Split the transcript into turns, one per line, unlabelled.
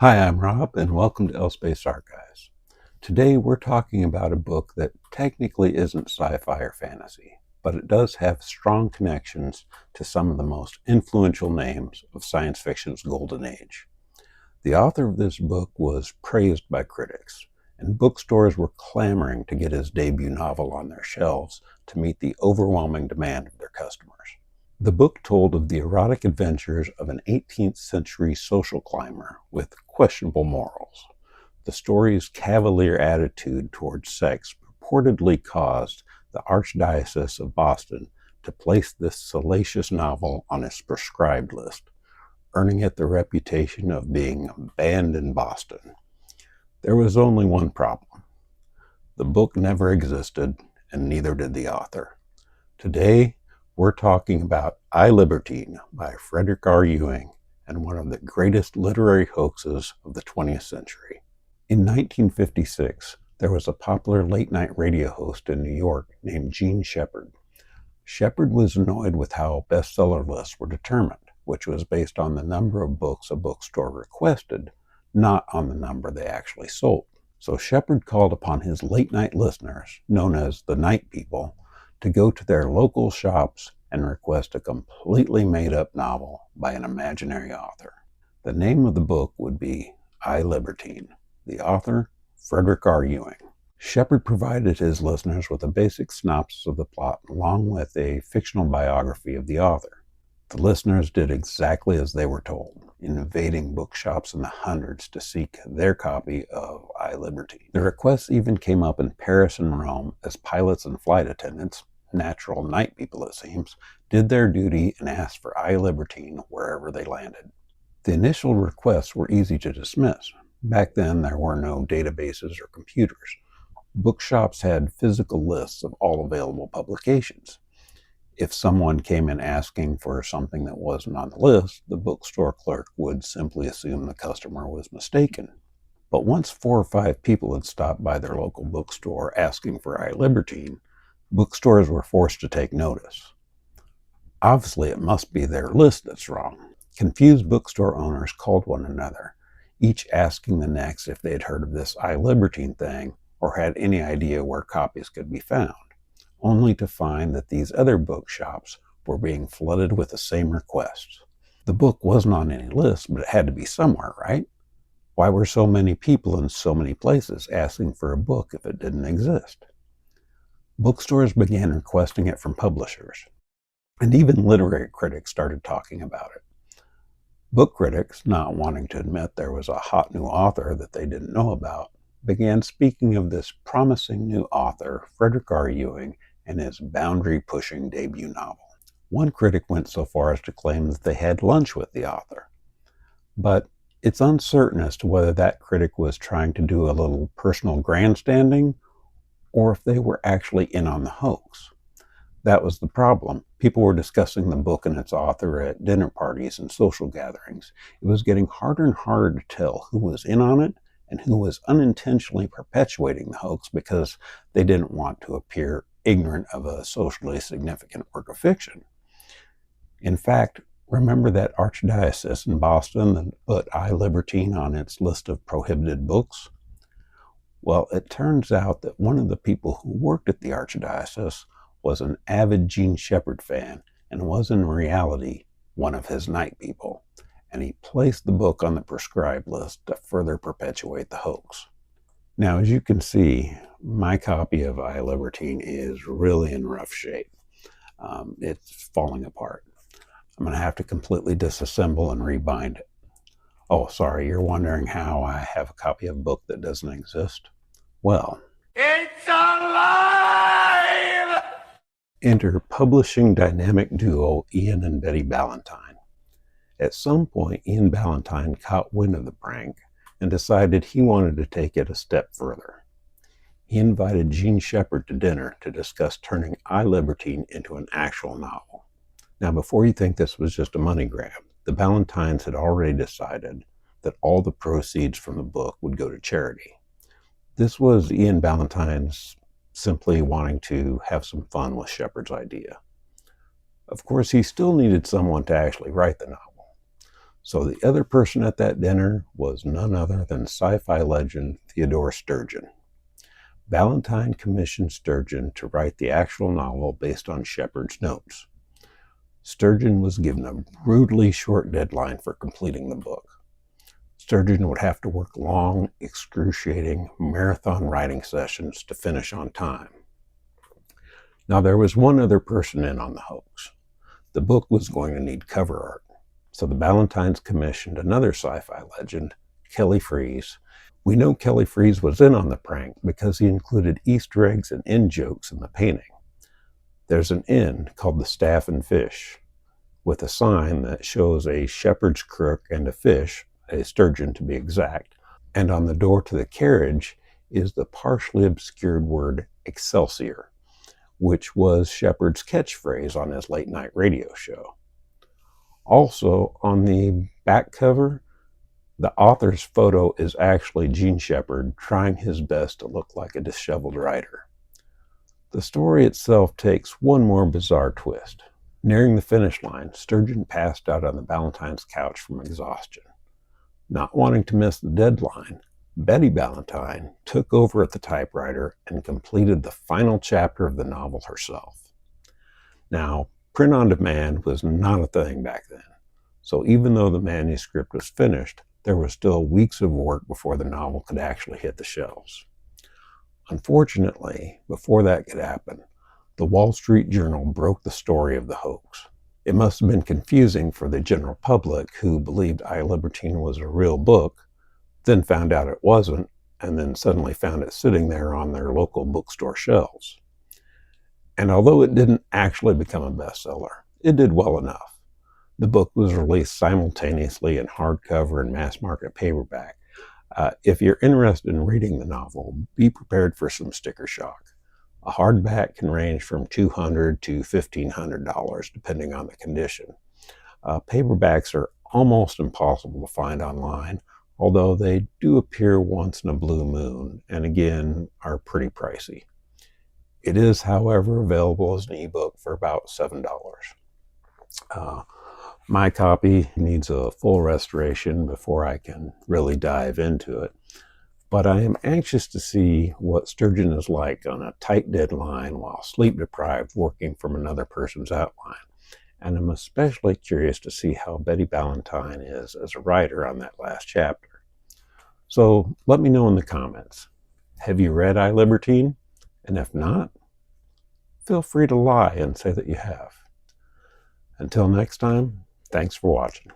Hi, I'm Rob, and welcome to L-Space Archives. Today we're talking about a book that technically isn't sci-fi or fantasy, but it does have strong connections to some of the most influential names of science fiction's golden age. The author of this book was praised by critics, and bookstores were clamoring to get his debut novel on their shelves to meet the overwhelming demand of their customers. The book told of the erotic adventures of an 18th century social climber with questionable morals. The story's cavalier attitude towards sex purportedly caused the Archdiocese of Boston to place this salacious novel on its proscribed list, earning it the reputation of being banned in Boston. There was only one problem. The book never existed, and neither did the author. Today, we're talking about Libertine by Frederick R. Ewing, and one of the greatest literary hoaxes of the 20th century. In 1956, there was a popular late-night radio host in New York named Jean Shepherd. Shepherd was annoyed with how bestseller lists were determined, which was based on the number of books a bookstore requested, not on the number they actually sold. So Shepherd called upon his late-night listeners, known as the Night People, to go to their local shops and request a completely made-up novel by an imaginary author. The name of the book would be Libertine. The author, Frederick R. Ewing. Shepherd provided his listeners with a basic synopsis of the plot along with a fictional biography of the author. The listeners did exactly as they were told, invading bookshops in the hundreds to seek their copy of Libertine. The requests even came up in Paris and Rome as pilots and flight attendants, natural night people it seems, did their duty and asked for Libertine wherever they landed. The initial requests were easy to dismiss. Back then there were no databases or computers. Bookshops had physical lists of all available publications. If someone came in asking for something that wasn't on the list, the bookstore clerk would simply assume the customer was mistaken. But once 4 or 5 people had stopped by their local bookstore asking for Libertine, bookstores were forced to take notice. Obviously, it must be their list that's wrong. Confused bookstore owners called one another, each asking the next if they'd heard of this Libertine thing or had any idea where copies could be found, only to find that these other bookshops were being flooded with the same requests. The book wasn't on any list, but it had to be somewhere, right? Why were so many people in so many places asking for a book if it didn't exist? Bookstores began requesting it from publishers, and even literary critics started talking about it. Book critics, not wanting to admit there was a hot new author that they didn't know about, began speaking of this promising new author, Frederick R. Ewing, and his boundary-pushing debut novel. One critic went so far as to claim that they had lunch with the author. But it's uncertain as to whether that critic was trying to do a little personal grandstanding or if they were actually in on the hoax. That was the problem. People were discussing the book and its author at dinner parties and social gatherings. It was getting harder and harder to tell who was in on it and who was unintentionally perpetuating the hoax because they didn't want to appear ignorant of a socially significant work of fiction. In fact, remember that archdiocese in Boston that put Libertine on its list of prohibited books? Well, it turns out that one of the people who worked at the archdiocese was an avid Jean Shepherd fan and was in reality one of his night people, and he placed the book on the proscribed list to further perpetuate the hoax. Now, as you can see, my copy of Libertine is really in rough shape. It's falling apart. I'm going to have to completely disassemble and rebind it. Oh, sorry, you're wondering how I have a copy of a book that doesn't exist? Well, it's alive! Enter publishing dynamic duo Ian and Betty Ballentine. At some point, Ian Ballentine caught wind of the prank and decided he wanted to take it a step further. He invited Jean Shepherd to dinner to discuss turning Libertine into an actual novel. Now, before you think this was just a money grab, the Ballentines had already decided that all the proceeds from the book would go to charity. This was Ian Ballentine's simply wanting to have some fun with Shepherd's idea. Of course, he still needed someone to actually write the novel. So the other person at that dinner was none other than sci-fi legend Theodore Sturgeon. Ballentine commissioned Sturgeon to write the actual novel based on Shepard's notes. Sturgeon was given a brutally short deadline for completing the book. Sturgeon would have to work long, excruciating, marathon writing sessions to finish on time. Now, there was one other person in on the hoax. The book was going to need cover art, so the Ballentines commissioned another sci-fi legend, Kelly Freas. We know Kelly Freas was in on the prank because he included Easter eggs and in-jokes in the painting. There's an inn called the Staff and Fish, with a sign that shows a shepherd's crook and a fish, a sturgeon to be exact, and on the door to the carriage is the partially obscured word Excelsior, which was Shepard's catchphrase on his late-night radio show. Also, on the back cover, the author's photo is actually Gene Shepard trying his best to look like a disheveled writer. The story itself takes one more bizarre twist. Nearing the finish line, Sturgeon passed out on the Ballentine's couch from exhaustion. Not wanting to miss the deadline, Betty Ballentine took over at the typewriter and completed the final chapter of the novel herself. Now, print on demand was not a thing back then, so even though the manuscript was finished, there was still weeks of work before the novel could actually hit the shelves. Unfortunately, before that could happen, the Wall Street Journal broke the story of the hoax. It must have been confusing for the general public who believed I, Libertine was a real book, then found out it wasn't, and then suddenly found it sitting there on their local bookstore shelves. And although it didn't actually become a bestseller, it did well enough. The book was released simultaneously in hardcover and mass-market paperback. If you're interested in reading the novel, be prepared for some sticker shock. A hardback can range from $200 to $1,500, depending on the condition. Paperbacks are almost impossible to find online, although they do appear once in a blue moon, and again, are pretty pricey. It is, however, available as an ebook for about $7. My copy needs a full restoration before I can really dive into it, but I am anxious to see what Sturgeon is like on a tight deadline while sleep-deprived working from another person's outline, and I'm especially curious to see how Betty Ballentine is as a writer on that last chapter. So let me know in the comments. Have you read I, Libertine? And if not, feel free to lie and say that you have. Until next time, thanks for watching.